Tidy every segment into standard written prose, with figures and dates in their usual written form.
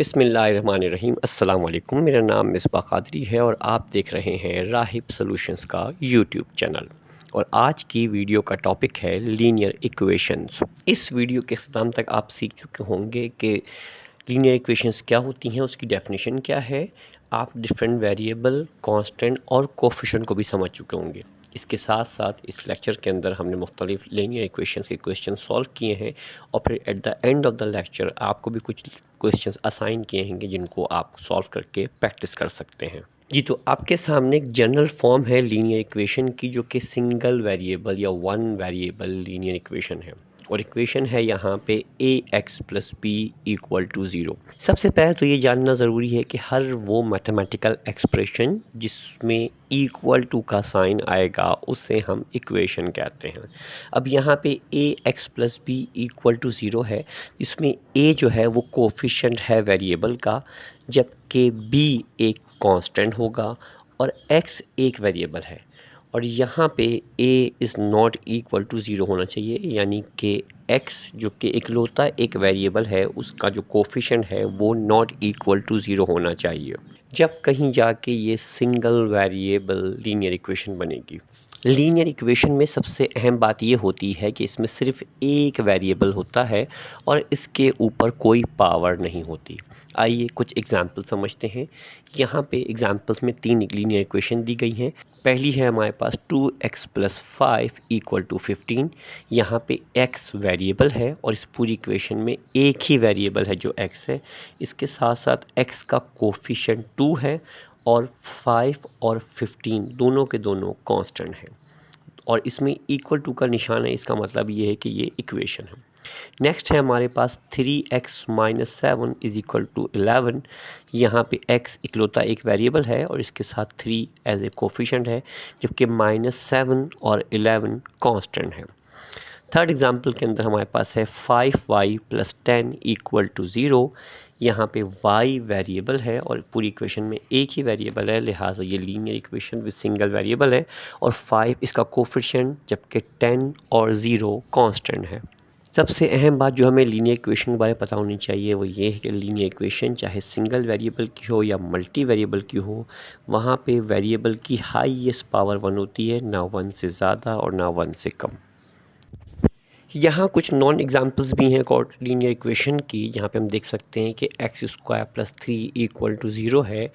बिस्मिल्लाहिर्रहमानिर्रहीम। अस्सलाम वालेकुम। मेरा नाम मिसबाह क़ादरी है और आप देख रहे हैं राहिब सॉल्यूशंस का यूट्यूब चैनल। और आज की वीडियो का टॉपिक है लीनियर इक्वेशंस। इस वीडियो के अख्ताम तक आप सीख चुके होंगे कि लीनियर इक्वेशंस क्या होती हैं, उसकी डेफिनेशन क्या है। आप डिफरेंट वेरिएबल, कांस्टेंट और कोफिशिएंट को भी समझ चुके होंगे। इसके साथ साथ इस लेक्चर के अंदर हमने मुख्तलिफ लीनियर इक्वेशंस के क्वेश्चन सॉल्व किए हैं और फिर at the end of the lecture आपको भी कुछ क्वेश्चंस असाइन किए हैं जिनको आप सॉल्व करके प्रैक्टिस कर सकते हैं। जी, तो आपके सामने एक जनरल फॉर्म है लीनियर इक्वेशन की, जो कि सिंगल वेरिएबल या वन वेरिएबल लीनियर इक्वेशन है। और इक्वेशन है यहाँ पे ax plus B equal to 0। सबसे पहले तो ये जानना ज़रूरी है कि हर वो मैथमेटिकल एक्सप्रेशन जिसमें इक्वल टू का साइन आएगा उसे हम इक्वेशन कहते हैं। अब यहाँ पे ax plus B equal to 0 है। इसमें a जो है वो कोफिशिएंट है वेरिएबल का, जबकि b एक कांस्टेंट होगा और x एक वेरिएबल है। और यहाँ पे a is not equal to 0 होना चाहिए, यानी कि x जो कि इकलौता एक वेरिएबल है उसका जो कोफिशिएंट है वो नॉट इक्वल टू 0 होना चाहिए। जब कहीं जाके ये सिंगल वेरिएबल लीनियर इक्वेशन बनेगी। लीनियर इक्वेशन में सबसे अहम बात ये होती है कि इसमें सिर्फ एक वेरिएबल होता है और इसके ऊपर कोई पावर नहीं होती। आइए कुछ एग्जांपल समझते हैं। यहाँ पे एग्जांपल्स में तीन लीनियर इक्वेशन दी गई हैं। पहली है हमारे पास 2x प्लस 5 इक्वल टू 15। यहाँ पे x वेरिएबल है और इस पूरी इक्वेशन में एक ही वेरिएबल है जो x है। इसके साथ साथ x का कोफिशिएंट 2 है और 5 और 15 दोनों के दोनों कांस्टेंट हैं। और इसमें इक्वल टू का निशान है, इसका मतलब ये है कि ये इक्वेशन है। नेक्स्ट है हमारे पास 3x minus 7 is equal to 11। यहाँ पे x इकलौता एक वेरिएबल है और इसके साथ 3 एज ए कोफिशिएंट है, जबकि -7 और 11 कांस्टेंट है। थर्ड एग्जांपल के अंदर हमारे पास है 5y प्लस 10 इक्वल टू 0। यहाँ पे y वेरिएबल है और पूरी इक्वेशन में एक ही वेरिएबल है, लिहाजा ये linear equation with single variable है। और 5 इसका कोफिशिएंट, जबकि 10 और 0 कांस्टेंट है। सबसे अहम बात जो हमें लीनियर इक्वेशन के बारे में पता होनी चाहिए वो ये है कि लीनियर इक्वेशन चाहे सिंगल वेरिएबल की हो या मल्टी वेरिएबल की हो, वहाँ पे वेरिएबल की हाईएस्ट पावर 1 होती है, ना 1 से ज़्यादा और ना 1 से कम। यहाँ कुछ नॉन एग्जाम्पल्स भी हैं कॉर्ड लीनियर इक्वेशन की। यहाँ पे हम देख सकते हैं कि X square plus 3 equal to 0 है।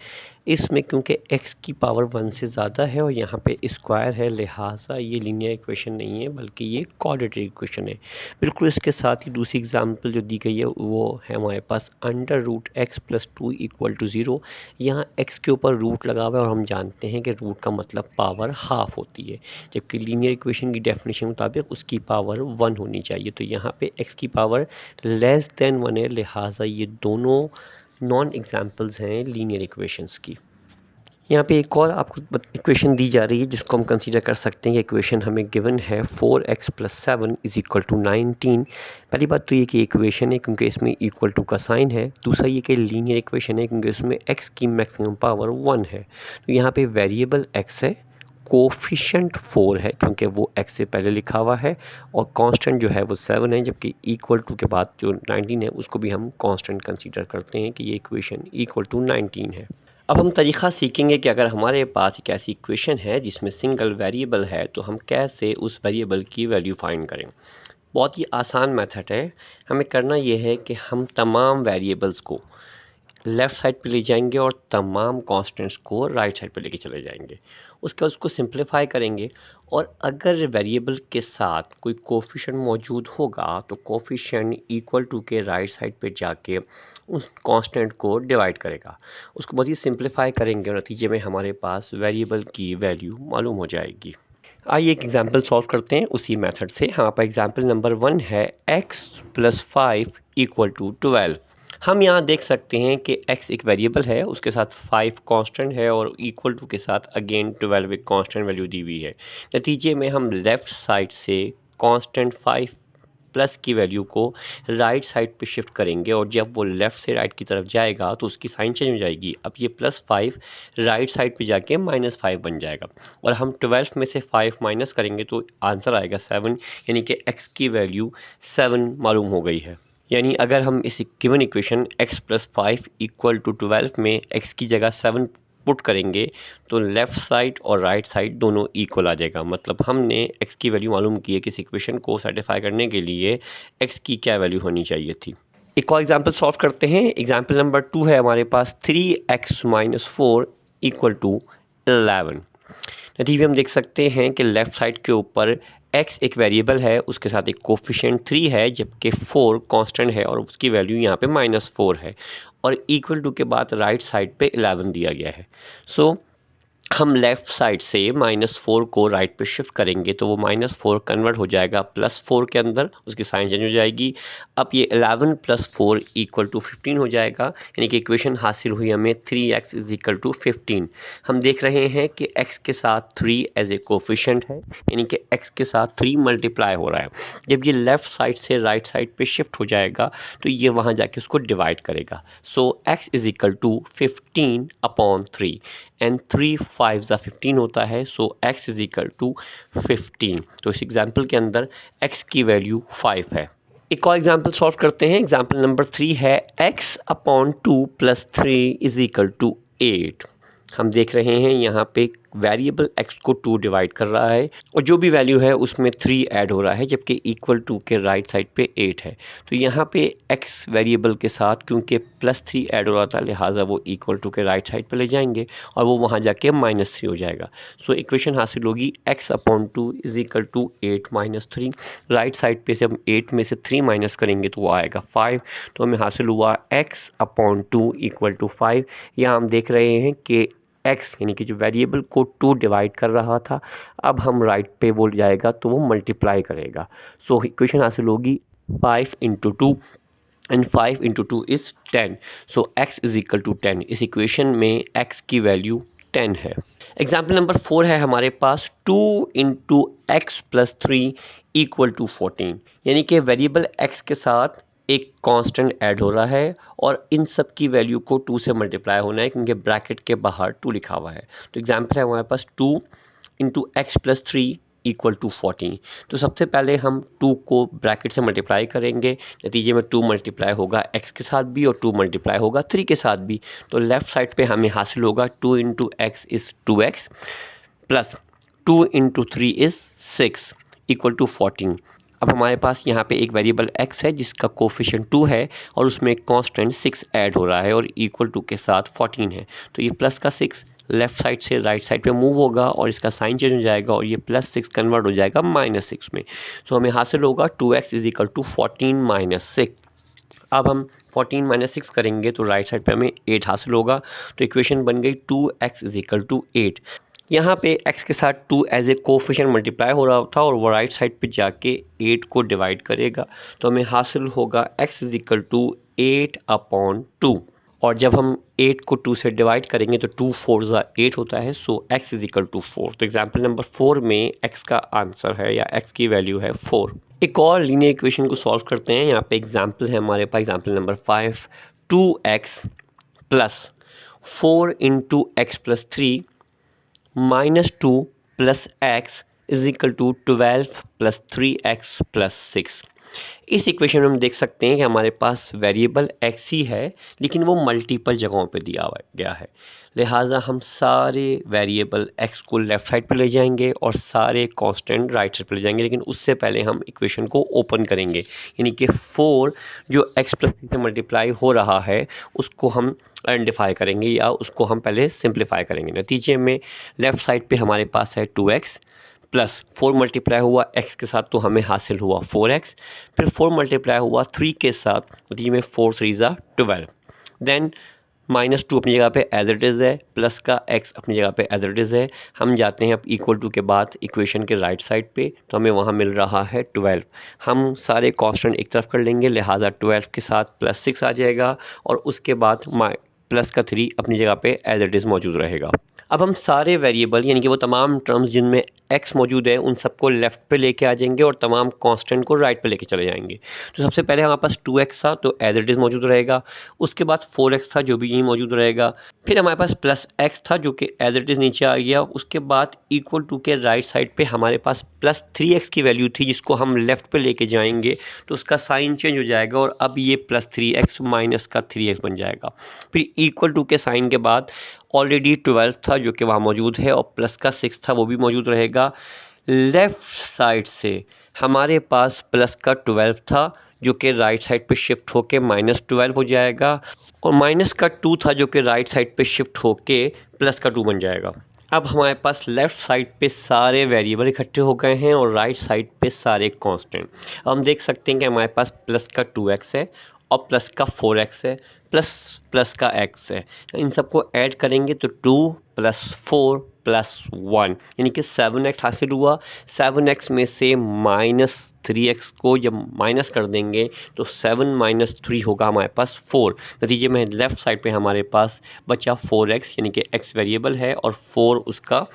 इसमें क्योंकि x की पावर 1 से ज़्यादा है और यहाँ पे स्क्वायर है, लिहाजा ये लीनियर इक्वेशन नहीं है बल्कि ये क्वाड्रेटिक इक्वेशन है। बिल्कुल इसके साथ ही दूसरी एग्जांपल जो दी गई है वो है हमारे पास under root x plus 2 equal to 0। यहाँ x के ऊपर रूट लगा हुआ है और हम जानते हैं कि रूट का मतलब पावर हाफ होती है, जबकि लीनियर इक्वेशन की डेफिनेशन के मुताबिक उसकी पावर 1 होनी चाहिए। तो यहाँ पे x की पावर लेस देन 1 है, लिहाजा ये दोनों नॉन एग्जाम्पल्स हैं लीनियर इक्वेशंस की। यहाँ पे एक और आपको इक्वेशन दी जा रही है जिसको हम कंसीडर कर सकते हैं कि इक्वेशन हमें गिवन है 4x plus 7 is equal to 19। पहली बात तो ये कि इक्वेशन है क्योंकि इसमें इक्वल टू का साइन है। दूसरा ये कि लीनियर इक्वेशन है क्योंकि इसमें x की मैक्सिमम पावर 1 है। तो यहाँ पे वेरिएबल x है, कोफिशिएंट 4 है क्योंकि वो x से पहले लिखा हुआ है, और कांस्टेंट जो है वो 7 है, जबकि इक्वल टू के बाद जो 19 है उसको भी हम कांस्टेंट कंसीडर करते हैं कि ये इक्वेशन इक्वल टू 19 है। अब हम तरीक़ा सीखेंगे कि अगर हमारे पास एक ऐसी इक्वेशन है जिसमें सिंगल वेरिएबल है तो हम कैसे उस वेरिएबल की वैल्यू फाइंड करें। बहुत ही आसान मेथड है। हमें करना ये है कि हम तमाम वेरिएबल्स को लेफ़्ट साइड पे ले जाएंगे और तमाम कांस्टेंट्स को राइट साइड पे लेके चले जाएंगे। उसके बाद उसको सिंप्लीफाई करेंगे और अगर वेरिएबल के साथ कोई कोफिशिएंट मौजूद होगा तो कोफिशिएंट इक्वल टू के राइट साइड पे जाके उस कांस्टेंट को डिवाइड करेगा। उसको मज़ीद सिंप्लीफाई करेंगे और नतीजे में हमारे पास वेरिएबल की वैल्यू मालूम हो जाएगी। आइए एक एग्जांपल सॉल्व करते हैं उसी मेथड से। यहाँ पर एग्जांपल नंबर 1 है x प्लस 5 इक्वल टू 12। हम यहाँ देख सकते हैं कि x एक वेरिएबल है, उसके साथ 5 कांस्टेंट है और इक्वल टू के साथ अगेन 12 एक कांस्टेंट वैल्यू दी हुई है। नतीजे में हम लेफ़्ट साइड से कांस्टेंट 5 प्लस की वैल्यू को राइट साइड पे शिफ्ट करेंगे और जब वो लेफ़्ट से राइट की तरफ जाएगा तो उसकी साइन चेंज हो जाएगी। अब ये +5 राइट साइड पे जाके -5 बन जाएगा और हम 12 में से 5 माइनस करेंगे तो आंसर आएगा 7, यानी कि x की वैल्यू 7 मालूम हो गई है। यानी अगर हम इस गिवन इक्वेशन x + 5 = 12 में x की जगह 7 पुट करेंगे तो लेफ़्ट साइड और राइट साइड दोनों इक्वल आ जाएगा। मतलब हमने x की वैल्यू मालूम की है कि इस इक्वेशन को सेटिस्फाई करने के लिए x की क्या वैल्यू होनी चाहिए थी। एक और एग्जांपल सॉल्व करते हैं। एग्जांपल नंबर 2 है हमारे पास 3x - 4 = 11। नतीजे हम देख सकते हैं कि लेफ़्ट साइड के ऊपर x एक वेरिएबल है, उसके साथ एक कोफिशिएंट 3 है, जबकि 4 कांस्टेंट है और उसकी वैल्यू यहाँ पे -4 है और इक्वल टू के बाद राइट साइड पे 11 दिया गया है। सो हम लेफ़्ट साइड से -4 को राइट पे शिफ्ट करेंगे तो वो -4 कन्वर्ट हो जाएगा +4 के अंदर, उसकी साइन चेंज हो जाएगी। अब ये 11 + 4 = 15 हो जाएगा, यानी कि इक्वेशन हासिल हुई हमें 3x = 15। हम देख रहे हैं कि x के साथ 3 एज ए कोफिशिएंट है, यानी कि x के साथ 3 मल्टीप्लाई हो रहा है। जब ये लेफ़्ट साइड से राइट साइड पे शिफ्ट हो जाएगा तो ये वहाँ जाके उसको डिवाइड करेगा। सो x = 15/3 एंड 3 5 ज़ा 15 होता है। सो x = 15। तो इस एग्जाम्पल के अंदर x की वैल्यू 5 है। एक और एग्जाम्पल सॉल्व करते हैं। एग्जाम्पल नंबर 3 है x/2 + 3 = 8। हम देख रहे हैं यहाँ पे वेरिएबल x को 2 डिवाइड कर रहा है और जो भी वैल्यू है उसमें 3 ऐड हो रहा है, जबकि इक्वल टू के राइट साइड पे 8 है। तो यहाँ पे x वेरिएबल के साथ क्योंकि +3 ऐड हो रहा था, लिहाजा वो इक्वल टू के राइट साइड पे ले जाएंगे और वो वहाँ जाके -3 हो जाएगा। सो इक्वेशन हासिल होगी x/2 = 8 - 3। राइट साइड पे से हम 8 में से 3 माइनस करेंगे तो वो आएगा 5। तो हमें हासिल हुआ x/2 = 5। यहाँ हम देख रहे हैं कि x यानी कि जो वेरिएबल को 2 डिवाइड कर रहा था, अब हम राइट पे बोल जाएगा तो वो मल्टीप्लाई करेगा। सो इक्वेशन हासिल होगी 5 × 2 एंड 5 × 2 इज़ 10। So x = 10। इस इक्वेशन में x की वैल्यू 10 है। एग्जाम्पल नंबर 4 है हमारे पास 2 × x + 3 = 14, यानी कि वेरिएबल x के साथ एक कांस्टेंट ऐड हो रहा है और इन सब की वैल्यू को 2 से मल्टीप्लाई होना है क्योंकि ब्रैकेट के बाहर 2 लिखा हुआ है। तो एग्जांपल है हमारे पास 2 × x + 3 = 14। तो सबसे पहले हम 2 को ब्रैकेट से मल्टीप्लाई करेंगे, नतीजे में 2 मल्टीप्लाई होगा x के साथ भी और 2 मल्टीप्लाई होगा 3 के साथ भी। तो लेफ़्ट साइड पे हमें हासिल होगा 2 × x is 2x plus 2 × 3 is 6 = 14। अब हमारे पास यहाँ पे एक वेरिएबल x है जिसका कोफिशिएंट 2 है और उसमें एक कांस्टेंट 6 ऐड हो रहा है और इक्वल टू के साथ 14 है। तो ये प्लस का 6 लेफ़्ट साइड से राइट साइड पे मूव होगा और इसका साइन चेंज हो जाएगा और ये +6 कन्वर्ट हो जाएगा -6 में। सो हमें हासिल होगा 2x = 14 - 6। अब हम 14 - 6 करेंगे तो राइट साइड पे हमें 8 हासिल होगा। तो इक्वेशन बन गई 2x = 8। यहाँ पे x के साथ 2 एज ए कोफिशिएंट मल्टीप्लाई हो रहा था और वो राइट साइड पे जाके 8 को डिवाइड करेगा। तो हमें हासिल होगा x = 8/2 और जब हम 8 को 2 से डिवाइड करेंगे तो 2 4 ज़ा 8 होता है। सो x = 4। तो एग्जाम्पल नंबर 4 में x का आंसर है या x की वैल्यू है 4। एक और लीनियर इक्वेशन को सॉल्व करते हैं। यहाँ पे एग्जाम्पल है हमारे पास, example number 5 2x + 4 × x + 3 -2 + x = 12 + 3x + 6। इस इक्वेशन में हम देख सकते हैं कि हमारे पास वेरिएबल x ही है लेकिन वो मल्टीपल जगहों पे दिया गया है, लिहाजा हम सारे वेरिएबल x को लेफ़्ट साइड पे ले जाएंगे और सारे कांस्टेंट राइट साइड पे ले जाएंगे। लेकिन उससे पहले हम इक्वेशन को ओपन करेंगे, यानी कि 4 जो x + 3 से मल्टीप्लाई हो रहा है उसको हम आइडेंटिफाई करेंगे या उसको हम पहले सिंप्लीफाई करेंगे। नतीजे में लेफ़्ट साइड पे हमारे पास है 2x प्लस 4 मल्टीप्लाई हुआ x के साथ तो हमें हासिल हुआ 4x, फिर 4 मल्टीप्लाई हुआ 3 के साथ, नतीजे में 4 3 ज़ा 12। देन -2 अपनी जगह पे एज इट इज़ है, प्लस का x अपनी जगह पे एज इट इज़ है। हम जाते हैं अब इक्वल टू के बाद इक्वेशन के राइट साइड पे तो हमें वहाँ मिल रहा है 12। हम सारे कांस्टेंट एक तरफ कर लेंगे, लिहाजा 12 के साथ +6 आ जाएगा और उसके बाद प्लस का 3 अपनी जगह पे एज इट इज़ मौजूद रहेगा। अब हम सारे वेरिएबल यानी कि वो तमाम टर्म्स जिनमें x मौजूद है उन सबको लेफ़्ट पे लेके आ जाएंगे और तमाम कांस्टेंट को राइट पे लेके चले जाएंगे। तो सबसे पहले हमारे पास 2x था तो एज इट इज़ मौजूद रहेगा, उसके बाद 4x था जो भी यहीं मौजूद रहेगा, फिर हमारे पास प्लस x था जो कि एज इट इज़ नीचे आ गया, उसके बाद इक्वल टू के राइट साइड पे हमारे पास प्लस 3x की वैल्यू थी जिसको हम लेफ़्ट पे लेके जाएंगे तो उसका साइन चेंज हो जाएगा और अब ये प्लस 3x माइनस का 3x बन जाएगा। फिर इक्वल टू के साइन के बाद ऑलरेडी 12 था जो कि वहाँ मौजूद है और प्लस का 6 था वो भी मौजूद रहेगा। लेफ़्ट साइड से हमारे पास प्लस का 12 था जो कि राइट साइड पे शिफ्ट होके -12 हो जाएगा और माइनस का 2 था जो कि राइट साइड पे शिफ्ट होके प्लस का 2 बन जाएगा। अब हमारे पास लेफ़्ट साइड पे सारे वेरिएबल इकट्ठे हो गए हैं और राइट साइड पे सारे कांस्टेंट। हम देख सकते हैं कि हमारे पास प्लस का 2x है और प्लस का 4x है प्लस का x है। इन सबको ऐड करेंगे तो 2 + 4 + 1 यानी कि 7x हासिल हुआ। 7x में से -3x को जब माइनस कर देंगे तो 7 - 3 होगा हमारे पास 4। नतीजे में लेफ़्ट साइड पे हमारे पास बचा 4x यानी कि x वेरिएबल है और 4 उसका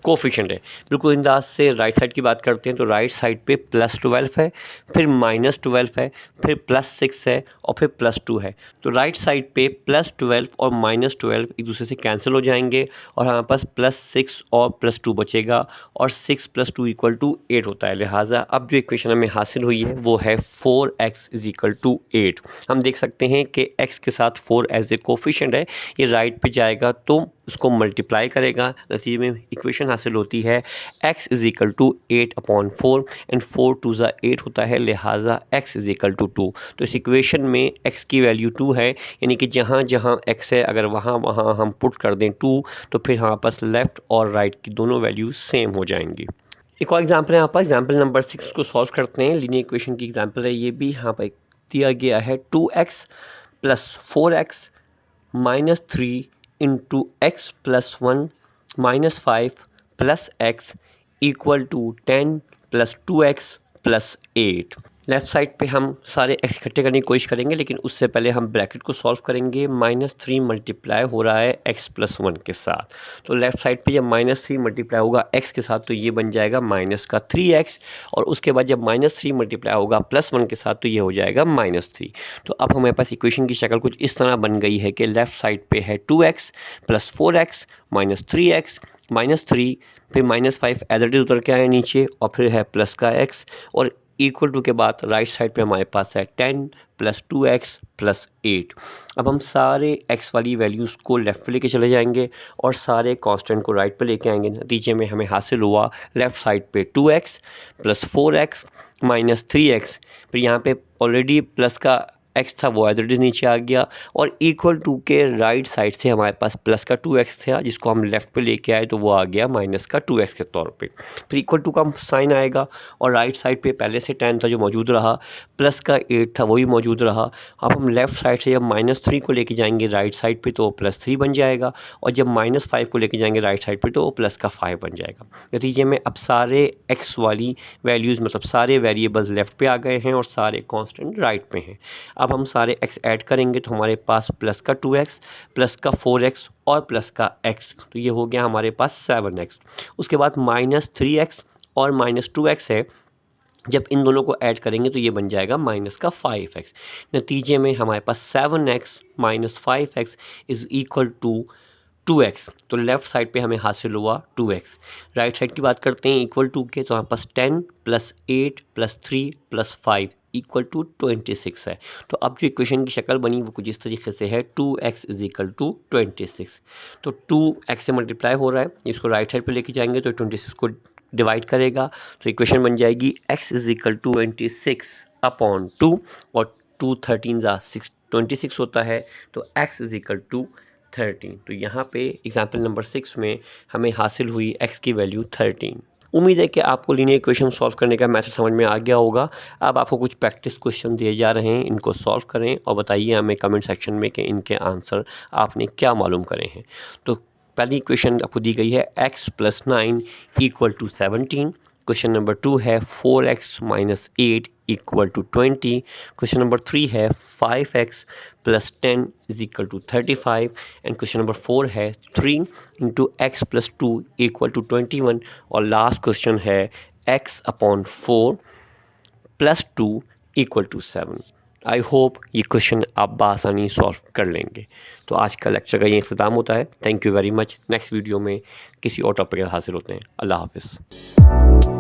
कोफिशिएंट है। बिल्कुल अंदाज से राइट साइड की बात करते हैं तो राइट साइड पे +12 है, फिर -12 है, फिर +6 है और फिर +2 है। तो राइट साइड पे +12 और -12 एक दूसरे से कैंसिल हो जाएंगे और हमारे पास +6 और +2 बचेगा और 6 + 2 = 8 होता है। लिहाजा अब जो इक्वेशन हमें हासिल हुई है वो है 4x = 8। हम देख सकते हैं कि x के साथ 4 एज ए कोफिशिएंट है, ये राइट पे जाएगा तो उसको मल्टीप्लाई करेगा, नतीजे में इक्वेशन हासिल होती है x = 8/4 एंड 4 2 ज़ा 8 होता है, लिहाजा x = 2। तो इस इक्वेशन में x की वैल्यू 2 है यानी कि जहाँ जहाँ x है अगर वहाँ हम पुट कर दें 2 तो फिर हमारे पास लेफ़्ट और राइट की दोनों वैल्यू सेम हो जाएंगी। एक और एग्जाम्पल है यहाँ पर, एग्जाम्पल नंबर 6 को सॉल्व करते हैं। लीनियर इक्वेशन की एग्जाम्पल है ये भी। यहाँ पर दिया गया है 2x + 4x - 3 × x + 1 - 5 + x = 10 + 2x + 8। Left side पे हम सारे x इकट्ठे करने की कोशिश करेंगे लेकिन उससे पहले हम ब्रैकेट को सॉल्व करेंगे। -3 मल्टीप्लाई हो रहा है x + 1 के साथ, तो लेफ़्ट साइड पे जब -3 मल्टीप्लाई होगा x के साथ तो ये बन जाएगा -3x और उसके बाद जब -3 मल्टीप्लाई होगा +1 के साथ तो ये हो जाएगा -3। तो अब हमारे पास इक्वेशन की शक्ल कुछ इस तरह बन गई है कि लेफ़्ट साइड पे है 2x + 4x -3x -3 फिर -5 एज इट इज़ उतर के आए नीचे और फिर है प्लस का x और इक्वल टू के बाद राइट साइड पे हमारे पास है 10 + 2x + 8। अब हम सारे x वाली वैल्यूज़ को लेफ़्ट पे लेके चले जाएंगे और सारे कांस्टेंट को राइट पे लेके आएंगे। नतीजे में हमें हासिल हुआ लेफ़्ट साइड पे 2x + 4x - 3x, फिर यहाँ पे ऑलरेडी प्लस का x था वो एज इट इज़ नीचे आ गया और इक्वल टू के राइट साइड से हमारे पास प्लस का 2x था जिसको हम लेफ़्ट पे लेके आए तो वो आ गया माइनस का 2x के तौर पे। फिर इक्वल टू का साइन आएगा और राइट साइड पे पहले से 10 था जो मौजूद रहा, प्लस का 8 था वही मौजूद रहा। अब हम लेफ़्ट साइड से जब -3 को लेके जाएंगे राइट साइड पे तो वो +3 बन जाएगा और जब -5 को लेके जाएंगे राइट साइड पे तो वो प्लस का 5 बन जाएगा। नतीजे में अब सारे x वाली वैल्यूज़ मतलब सारे वेरिएबल्स लेफ़्ट पे आ गए हैं और सारे कांस्टेंट राइट पे हैं। अब हम सारे x ऐड करेंगे तो हमारे पास प्लस का 2x प्लस का 4x और प्लस का x, तो ये हो गया हमारे पास 7x। उसके बाद -3x और -2x है, जब इन दोनों को ऐड करेंगे तो ये बन जाएगा माइनस का 5x। नतीजे में हमारे पास 7x - 5x = 2x। तो लेफ़्ट साइड पे हमें हासिल हुआ 2x। राइट साइड की बात करते हैं इक्वल टू के, तो हमारे पास 10 + 8 + 3 + 5 = 26 है। तो अब जो इक्वेशन की शक्ल बनी वो कुछ इस तरीके से है 2x = 26। तो 2x से मल्टीप्लाई हो रहा है, इसको राइट साइड पे लेके जाएंगे तो 26 को डिवाइड करेगा तो इक्वेशन बन जाएगी x = 26/2 और 2 13 26 होता है तो x = 13। तो यहाँ पे एग्जाम्पल नंबर 6 में हमें हासिल हुई x की वैल्यू 13। उम्मीद है कि आपको लीनियर इक्वेशन सॉल्व करने का मेथड समझ में आ गया होगा। अब आपको कुछ प्रैक्टिस क्वेश्चन दिए जा रहे हैं, इनको सॉल्व करें और बताइए हमें कमेंट सेक्शन में कि इनके आंसर आपने क्या मालूम करे हैं। तो पहली इक्वेशन आपको दी गई है x + 9 = 17। क्वेश्चन नंबर 2 है 4x - 8 equal to 20। Question number 3 है 5x plus 10 is equal to 35। And question number 4 है 3 into X plus 2 equal to 21। और लास्ट क्वेश्चन है x upon 4 plus 2 equal to 7। I hope ये question आप बआसानी solve कर लेंगे। तो आज का लेक्चर का ये इख्तिताम होता है। Thank you very much. Next video में किसी और टॉपिक पर हाजिर होते हैं। अल्लाह हाफिज़।